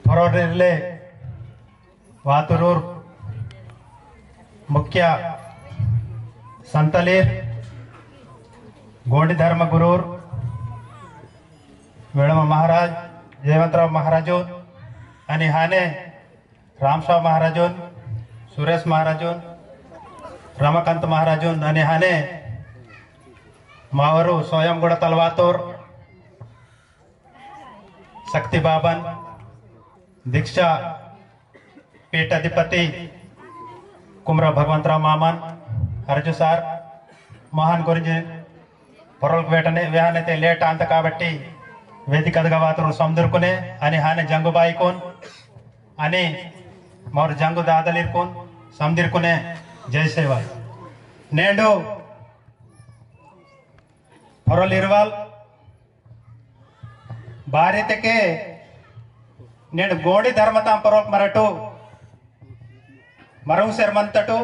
ಹೊರಡಿರಲಿ वातुरूर मुख्य संतलीर गोंडी धर्म गुरूर वेणम महाराज जयवंतराव महाराजून आणि हाने रामसाव महाराजून सुरेश महाराजून रमाकांत महाराजून आणि हाने मावरू स्वयंगुड़ तलवातूर शक्ति बाबन दीक्षा पीठाधिपति कुमरा भगवंतराव मामन अर्जु सार महान गुरुजी పొరలకు వేహనైతే లేట్ అంత కాబట్టి వేదికగా వాతరు సముద్రకునే అని హానే జంగు బాయికోన్ అని మోర్ జంగు దాదలిర్కోన్ సముద్రకునే జై సేవ నేడు పొరలిర్వాల్ భారతకే నేడు గోడి ధర్మతాం పొరక్ మరటు मरऊ सेर मंतटो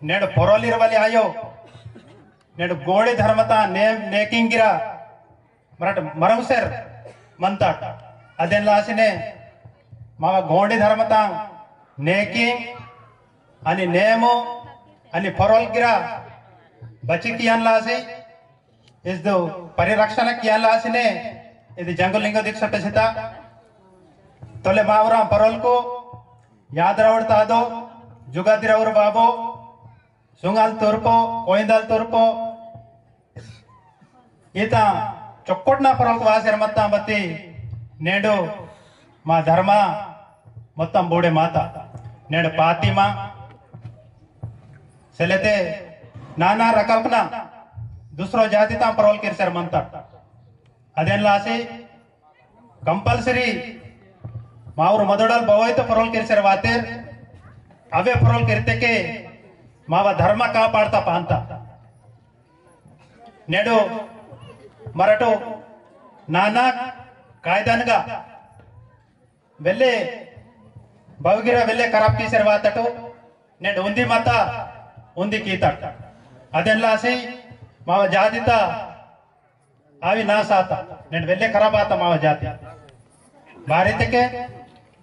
नेडु पोरोलिरवली आयो नेडु गोड़ी धर्मता नेकिंगिरा मराठ मरऊ सेर मंतट अदेन लासिने मावा गोड़ी धर्मता नेकिंग अनि नेमो अनि पोरोलगिरा बची कियान लासी इस दो परिरक्षण कियान लासिने इधर जंगलिंगो दीक्षा पेसिता तोले मावरा पोरोल को याद रावड़ता दो जुगादिरावर बाबो सुंगाल तोरपो कोइंदाल तोरपो इता चोक्कोटना परल वासेर मत्ता बत्ती नेडो मा धर्म మొత్తం బోడే మాత నేడు పాతిమా సెలతే నానా రకల్పన दूसरो जाति ता परल किरसर मंता अदेन लासे कंपल्सरी मावर मदोडल बवैत परल किरसर वातेर अवे परल किरते के मावा धर्म कापाड़ता पांता नेडो मराठो नाना कायदानगा वेल्ले बवगिरा वेल्ले खराब किसर वातटो नेडो उंदी माता उंदी कीता अदेन लासे मावा जातिता आवी ना साता नेडो वेल्ले खराब आता मावा जाति भारत के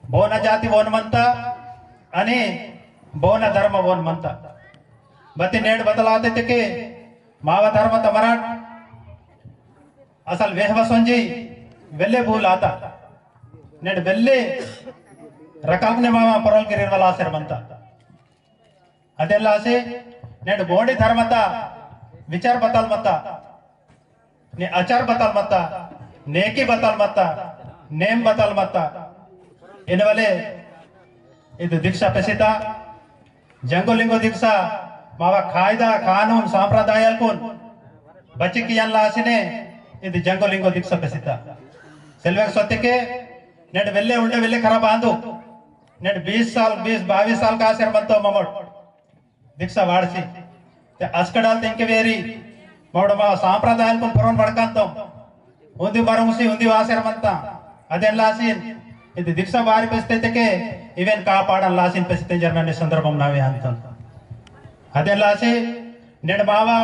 बोन जाति वोन मंता अनि बोन धर्म वोन मंता बत्ती नेड बदलाते के मावा धर्म तमराट असल वेहवसंजी वेल्ले भूल आता नेड वेल्ले रकालने मावा परल गिरिर वाला आसर मंता अदेला से नेड गोंडी धर्मता विचार बतल मता ने आचार बतल मता नेकी बतल मता नेम बतल मता इन वाले ಇದು दीक्षा पेसिता जंगलिंगो दीक्षा मावा कायदा कानून सांप्रदायाल कोन बच्चे की यान लासिने ಇದು जंगलिंगो दीक्षा पेसिता सेल्वे सोते के नेड वेल्ले उंडे वेल्ले खराब आंदो नेड 20 साल 22 साल का आसर बनतो ममोड दीक्षा वाडसी ते अस्कडाल तेंके वेरी मोड मा सांप्रदायाल कोन परवन बडकांतो उंदी बरमुसी उंदी वासर बनता अदेन लासिन ఇది दीक्षा बारी पेस्ते के इवेन कापाडन लासिन पेस्ते जर्नने संदर्भम नावे अंतन अदेन लासी नेड मावा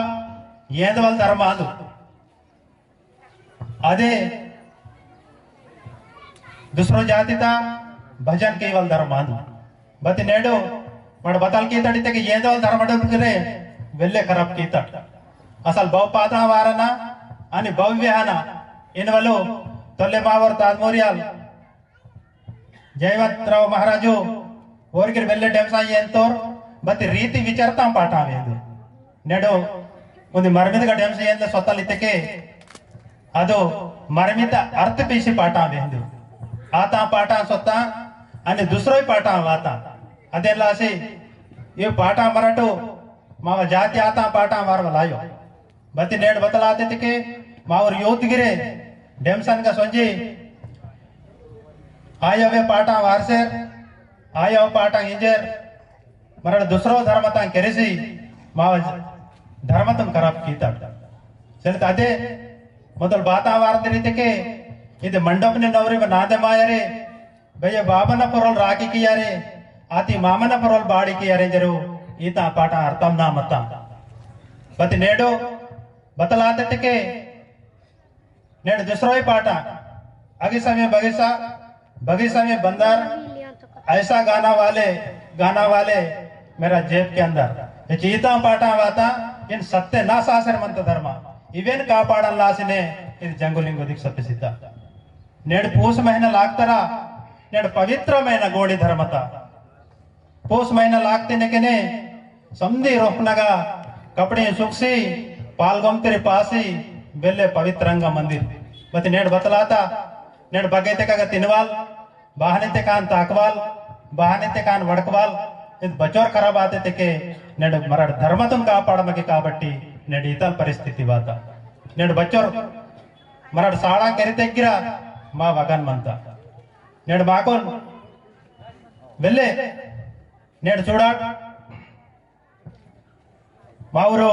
येंदवल धर्म आंदु अदे दूसरो जातिता भजन केवल धर्म आंदु बति नेडो मड बतल की तडिते के येंदवल धर्म डबरे वेल्ले खराब कीता असल बहुपादा वारना आणि भव्यहाना इनवलो तोल्ले मावर ताजमोरियाल जयवंतराव महाराजो ओरगिर वेल्ले डेमसा येंतोर बत्ती रीति विचारता पाठावेंदु नेडो उंदी मरमिदगा डेमसा येंद स्वतलितके अदो मरमिद अर्थ पीसी पाठावेंदु आता पाठा स्वता आणि दुसरोय पाठा वाता अदे लासे ये पाठा मराठो मावा जाति आता पाठा मारवलायो बत्ती नेड बतलाते के मावर योत गिरे डेमसन का सोंजी आया वे पाटा वारसेर आया पाटा इंजेर मरण दूसरो धर्मता केरेसी माव धर्मतम खराब कीता चलता अदे मोदल बाता वारदरीते के इदे मंडप ने नवरे नादे मायरे भैया बाबन परल राखी किया रे आती मामन परल बाड़ी किया रे जरू ईता पाटा अर्थम ना मता बत नेडो बतलाते के नेड दूसरो पाटा आगे समय बगेसा बगीचा में बंदर ऐसा गाना वाले मेरा जेब के अंदर ये चीता पाटा वाता इन सत्य ना सासर मंत धर्म इवेन कापाडल्लासिने ఇది జంగులింగు దీక్షపిసిత నేడు పూస మహిన లాక్తరా నేడు పవిత్రమైన గోడి ధర్మత పూస మహిన లాక్తినకనే సంధి రోహనగా కపడే సుక్సి పాల్గొంతరి పాసి ಬೆಲ್ಲೆ ಪವಿತ್ರಂಗ ಮಂದಿರ್ ಮತ್ತೆ నేడు ಬತಲಾತ నేడు ಬಗೈತೆ ಕಾಗ ತಿನ್ವಾಲ್ ಬಾಹನೆತೆ ಕಾನ್ ತಾಕವಾಲ್ ಬಾಹನೆತೆ ಕಾನ್ ವಡಕವಾಲ್ ಇದು ಬಚೋರ್ ಖರಾಬ್ ಆತೈತೆ ಕೆ నేడు ಮರಡ ಧರ್ಮತನ್ ಕಾಪಾಡಮಗೆ కాబట్టి నేడు ಈತಲ್ ಪರಿಸ್ಥಿತಿ ವಾತ నేడు ಬಚ್ಚೋರ್ मराठ साड़ा केरी तेग्गिरा मा वगन मंता नेड माकोन बेल्ले नेड चूड़ा मावरो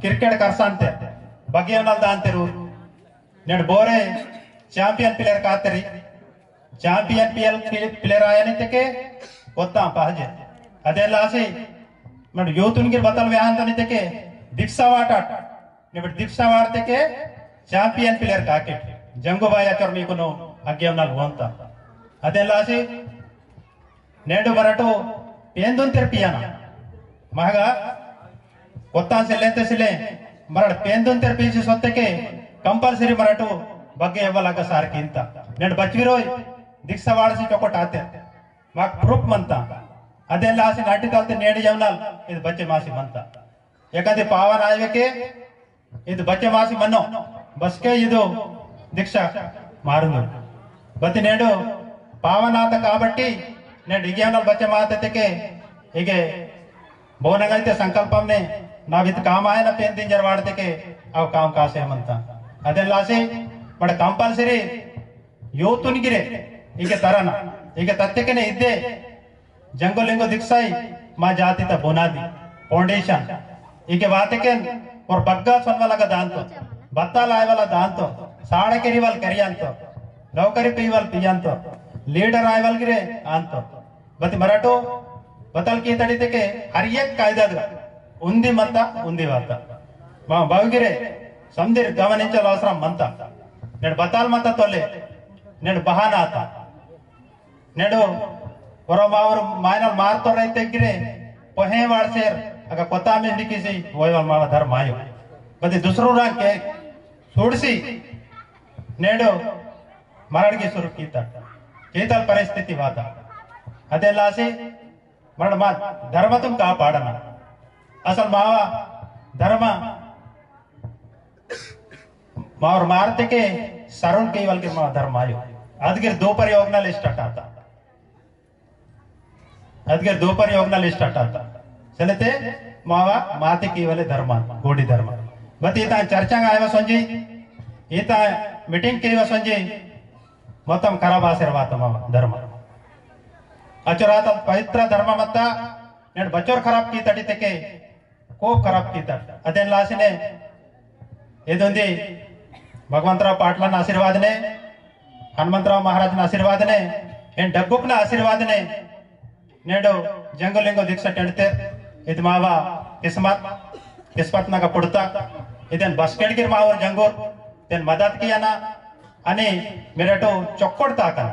क्रिकेट करसांते बगियनल दांतेरू नेड बोरे चैंपियन प्लेयर कातरी चैंपियन प्लेयर आयनितेके ಗೊತ್ತಾ ಪಹಜೆ ಅದೆಲ್ಲ ಆಸೆ ನೋಡಿ ಯೂತ್ನಿಗೆ ಬತ್ತಲ್ ವ್ಯಾಂತನಿತೆಕೆ ದಿಕ್ಸಾವಾಟ ನೆಬಟ್ ದಿಕ್ಸಾವಾಟಕ್ಕೆ ಚಾಂಪಿಯನ್ ಪ್ಲೇಯರ್ ಕಾಕೆಟ್ ಜಂಗುಬಾಯಿ ಆಚರ್ ಮೀಕುನು ಅಗ್ಗೆವನಲ್ ಹೋಂತ ಅದೆಲ್ಲ ಆಸಿ నేడు ಬರಟು ಪೇಂದುನ್ ತೆರ್ಪಿಯಾನ ಮಹಗ ಗೊತ್ತಾನ್ ಸಿಲೆಂತೆ ಸಿಲೆ ಮರಡ ಪೇಂದುನ್ ತೆರ್ಪಿಸಿ ಸೊತ್ತಕ್ಕೆ ಕಂಪಲ್ಸರಿ ಮರಟು ಬಗ್ಗೆ ಎವ್ವಲಾಗ ಸಾರ್ಕಿಂತ నేడు ಬಚ್ವಿರೋಯ್ ದಿಕ್ಸವಾಡಸಿ ಚೊಕೊಟ್ ಆತೆ ಮಾಕ್ ಪ್ರೂಫ್ ಮಂತ ಅದೆಲ್ಲ ಆಸಿ ನಾಟಿ ತಾಲ್ತೆ ನೇಡಿ ಜವನಲ್ ಇದು ಬಚ್ಚೆ ಮಾಸಿ ಮಂತ ಯಾಕಂದ್ರೆ ಪಾವನ ಆಯ್ವೆಕೆ ಇದು ಬಚ್ಚೆ ಮಾಸಿ ಮನ್ನೋ ಬಸ್ಕೆ ಇದು ದೀಕ್ಷಾ ಮಾರುನು ಬತ್ತಿ నేడు ಪಾವನಾತ కాబట్టి నేడు ಇಗ್ಯಾನಲ್ ಬಚ್ಚೆ ಮಾತತೆಕೆ ಹೀಗೆ ಬೋನಗೈತೆ ಸಂಕಲ್ಪಂನೆ ನಾವಿದ್ ಕಾಮಾಯನ ಪೇನ್ ದಿಂಜರ್ ವಾಡತೆಕೆ ಅವ್ ಕಾಮ್ ಕಾಸೇಮಂತ ಅದೆಲ್ಲ ಆಸಿ ಬಡ ಕಂಪಲ್ಸರಿ ಯೂತುನ್ಗಿರೆ ಹೀಗೆ ತರನ ಹೀಗೆ ತತ್ತೆಕೆನೆ ಇದ್ದೆ ಜಂಗುಲಿಂಗು ದಿಕ್ಸಾಯಿ ಮಾ ಜಾತಿತ ಬುನಾದಿ ಫೌಂಡೇಶನ್ ಹೀಗೆ ವಾತೆಕೆ और बग्गा सन्वलग दांतो बत्ता लायवल दांतो साड़ केरीवल करियंतो नौकरी पीवल पियंतो लीडर आयवल गिरे अंतो बति मराठो बतल की तड़ीते के हर एक कायदा उंदी मत उंदी वात मा बावगिरे समदिर गमनिंचल अवसरम मंत नेड बताल मत तोले नेड बहाना आत नेडो वरो मावर मायनल मारतो रहिते गिरे पहे वाडसेर अगर कोता में दिखी वोयवल मावा धर्म आयो बदी दूसरो रंग के सोडसी नेडो मरड़गे शुरू कीता केतल परिस्थिति वाद ಅದೆಲ್ಲ ಆಸಿ ಮರಣ ಮಾ ಧರ್ಮ ತುಂ ಕಾಪಾಡನ ಅಸಲ್ ಮಾವ ಧರ್ಮ ಮಾವರ್ ಮಾರತೆಕೆ ಸರುಣ್ ಕೇವಲ್ के मावा धर्म आयो ಅದಕ್ಕೆ दो प्रयोगनल स्टार्ट आता ಅದಕ್ಕೆ दो प्रयोगनल स्टार्ट आता चलते मावा माते केवल धर्म गोडी धर्म बत ईता चर्चा आयवा संजी ईता मीटिंग केवा संजी मोतम खराब आशीर्वाद मावा धर्म अचरात पवित्र धर्म मत नेड बच्चोर खराब की तड़ीते के खूब खराब की तट अदेन लासिने इदोंदी भगवंतराव पाटलन आशीर्वाद ने हनुमंतराव महाराज आशीर्वाद ने एन डग्गुक आशीर्वाद ने नेडो जंगलिंगो दीक्षा टेंडते ಇದು ಮಾವ ಕಿಸ್ಮತ್ ನಾಗ ಪುಡ್ತಾ ಇದನ್ ಬಸ್ ಕೆಳಗಿರ್ ಮಾವರ್ ಜಂಗೋರ್ ಇದನ್ ಮದತ್ ಕಿಯಾನ అని మీరటు చొక్కొడు తాకన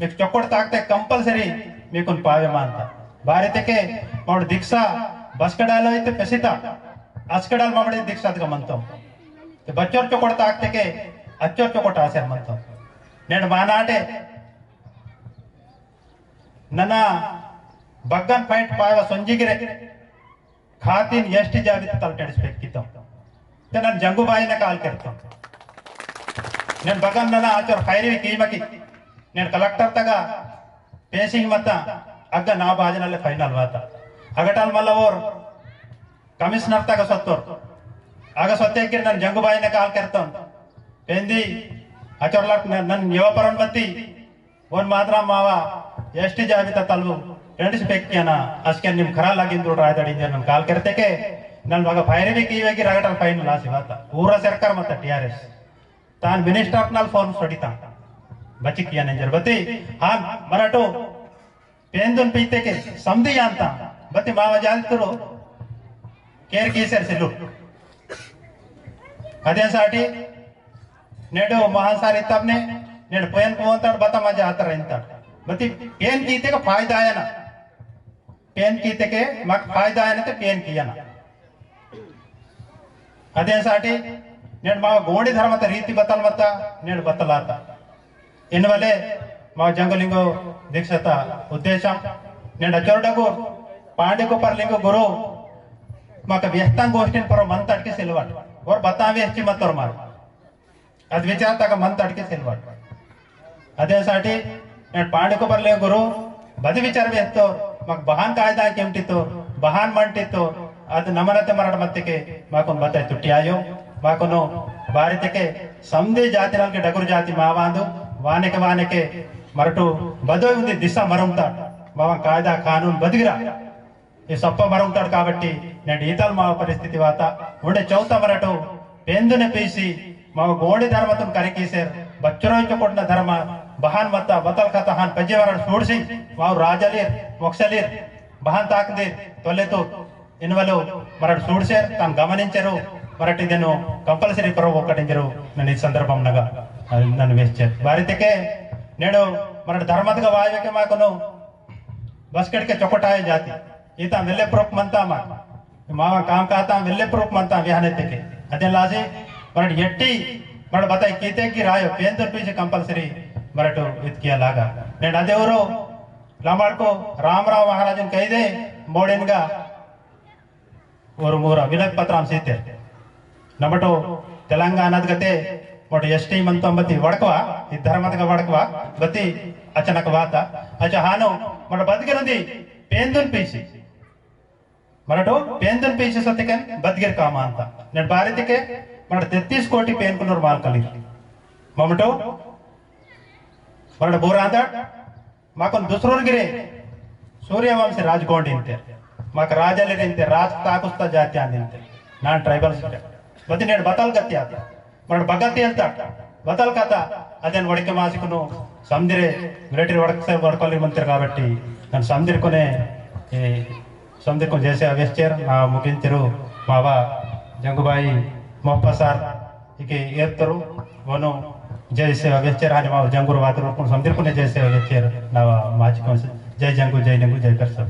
మీకు చొక్కొడు తాకితే కంపల్సరీ మీకు పావే మాంత భారతకే మాడు దీక్ష బస్కడాలో అయితే పెసిత అస్కడాల్ మామడి దీక్ష అదిగా మంతం బచ్చోర్ చొక్కొడు తాకితే అచ్చోర్ చొక్కొడు ఆసర్ మంతం నేను మానాటే ನನ್ನ ಬಗ್ಗನ್ ಫೈಟ್ ಪಾವ ಸಂಜಿಗಿರೆ ಖಾತಿನ್ ಎಷ್ಟು ಜಾಬಿತ ತಲ್ಟಡಿಸ್ಬೇಕಿತ್ತು ನಾನು ಜಂಗುಬಾಯಿನ ಕಾಲ್ ಕೆರ್ತ నేను ಬಗನ್ ನನ್ನ ಆಚರ್ ಫೈರಿ ಕೀಮಕಿ నేను ಕಲೆಕ್ಟರ್ ತಗ ಪೇಸಿಂಗ್ ಮತ್ತ ಅಗ್ಗ ನಾ ಬಾಜನಲ್ಲೇ ಫೈನಲ್ ವಾತ ಅಗಟಲ್ ಮಲ್ಲ ಓರ್ ಕಮಿಷನರ್ ತಗ ಸತ್ತೋರ್ ಆಗ ಸತ್ಯಕ್ಕೆ ನಾನು ಜಂಗುಬಾಯಿನ ಕಾಲ್ ಕೆರ್ತನ್ ಪೇಂದಿ ಆಚರ್ಲಾಕ್ ನನ್ನ ಯುವಪರನ್ ಬತ್ತಿ ಒಂದ್ ಮಾತ್ರ ಮಾವ ಎಷ್ಟು ಜಾಬಿತ ತಲ್ವು ಎಣಿಸ್ಬೇಕೇನ ಅಷ್ಟಕ್ಕೆ ನಿಮ್ ಖರಾ ಲಾಗಿಂದು ರಾಯ್ದಾಡಿದ್ದೆ ನನ್ ಕಾಲ್ ಕೆರ್ತಕ್ಕೆ ನನ್ ಮಗ ಫೈರಿ ಕೀವಾಗಿ ರಗಟಲ್ ಫೈನಲ್ ಆಸಿ ವಾತ ಪೂರ ಸರ್ಕಾರ ಮತ್ತ ಟಿಆರ್ಎಸ್ तान मिनिस्टर नाल फोन सडिता बची किया नेंजर बती हां मराठो पेंदुन पीते के समधी जानता बती मावा जालतरो केर केसर से लो अदेसाठी नेडो महासारी तबने नेड पेन को अंताड़ बता मजा आता रहता बती पेन कीते का फायदा है ना पेन कीते के मग फायदा है ना तो पेन किया ना अदे साटी नेड माव गोंडी धर्मत रीति बतल मत नेड बतलाता इन वाले माव जंगलिंगो दीक्षता उद्देश्य नेड अचोरडगो पांडे को परलिंगो गुरु माक व्यस्तांग गोष्टीन पर मंत अटके सिलवट और बतावे अच्छी मत और मार अद विचार तक मंत अटके सिलवट अदे साटी नेड पांडे को परले गुरु बद विचार व्यस्तो माक बहान कायदा केमटितो बहान मंटितो अद नमनते मरड मत्तिके माकोन बताय तुट्टी आयो माकोनो ಭಾರತಕ್ಕೆ ಸಮದೆ ಜಾತಿನಲ್ಗೆ ಡಗುರು ಜಾತಿ ಮಾವಾಂದು ವಾನೆಕೆ ಮರಟು ಬದೋಯ್ ఉంది దిశ మరుంతాడు మావ కాయదా కానూన్ బదిగిరా ఈ సప్ప మరుంతాడు కాబట్టి నేను ఈతల్ మావ పరిస్థితి వాత ఉండే చౌత మరటు పెందునే పీసి మావ గోడి ధర్మతం కరికీసేర్ బచ్చరోయిక కొట్టిన ధర్మ బహాన్ మత్త బతల్ కథ హాన్ పజ్జవర సూడ్సి మావ రాజలీర్ మొక్షలీర్ బహాన్ తాకదే తొలెతో ఇన్వలో మరటు సూడ్సేర్ తాను గమనించరు मराठी देनो कंपल्सरी करो ಒಕ್ಕಟಿಂಜರು ನನ್ನ ಈ ಸಂದರ್ಭಂನಾಗ ನನ್ನ ವೆಚ್ಚ ಭಾರತಕ್ಕೆ नेडो मराठी धर्मदग वायके माकोनो बसकड़के चौकटाय जाती ईता वेल्ले प्रूफ मनता मावा काम कहता वेल्ले प्रूफ मनता विहानेते अदे लाजे मराठी एट्टी मराठी बताई कीते की रायो पेंदर पीछे कंपल्सरी मराठो इतकिया लागा नेड अदेवरो लामाडको रामराव महाराजन कहिदे मोडेनगा और मूरा विनय पत्राम सीते नमटो तेलंगाना गते मोट एसटी मंतंबती वडकवा ಈ ಧರ್ಮದಗ ವಡಕವಾ ಬತಿ ಅಚಾನಕ ವಾತ ಅಚ ಹಾನೋ ಮಡ ಬದ್ಗಿರಂದಿ ಪೇಂದುನ್ ಪೀಸಿ ಮರಟೋ ಪೇಂದುನ್ ಪೀಸಿ ಸತಿಕನ್ ಬದ್ಗಿರ್ ಕಾಮ ಅಂತ ನೆಡ್ ಭಾರತಕ್ಕೆ ಮಡ 33 ಕೋಟಿ ಪೇನ್ಕುನೂರ್ ಮಾಲ್ ಕಲಿ ಮಮಟೋ ಮಡ ಬೋರ ಅಂತ ಮಾಕೊಂದ್ ದುಸರೋರ್ಗಿರೆ ಸೂರ್ಯವಂಶಿ ರಾಜಗೋಂಡಿ ಅಂತೆ ಮಾಕ ರಾಜಲಿ ಅಂತೆ ರಾಜ ತಾಕುಸ್ತಾ ಜಾತಿ ಅಂತೆ ನಾನ್ ಟ್ರೈಬಲ್ಸ್ बदी ने बतल गति आता मर बगति ಅಂತ बतल कथा अदन वडके मासिकनु समदिरे मिलिटरी वडक से वडकली मंत्र కాబట్టి ನಾನು समदिरकोने समदिरको जैसे अवेस्चर ना मुगिंतिरू मावा जंगुबाई मोहप्पसार इके एರ್ತರು वनो जैसे अवेस्चर आने मावा जंगुर वातरू समदिरकोने जैसे अवेस्चर ना माचिको जय जंगु जय नंगु जय कर सब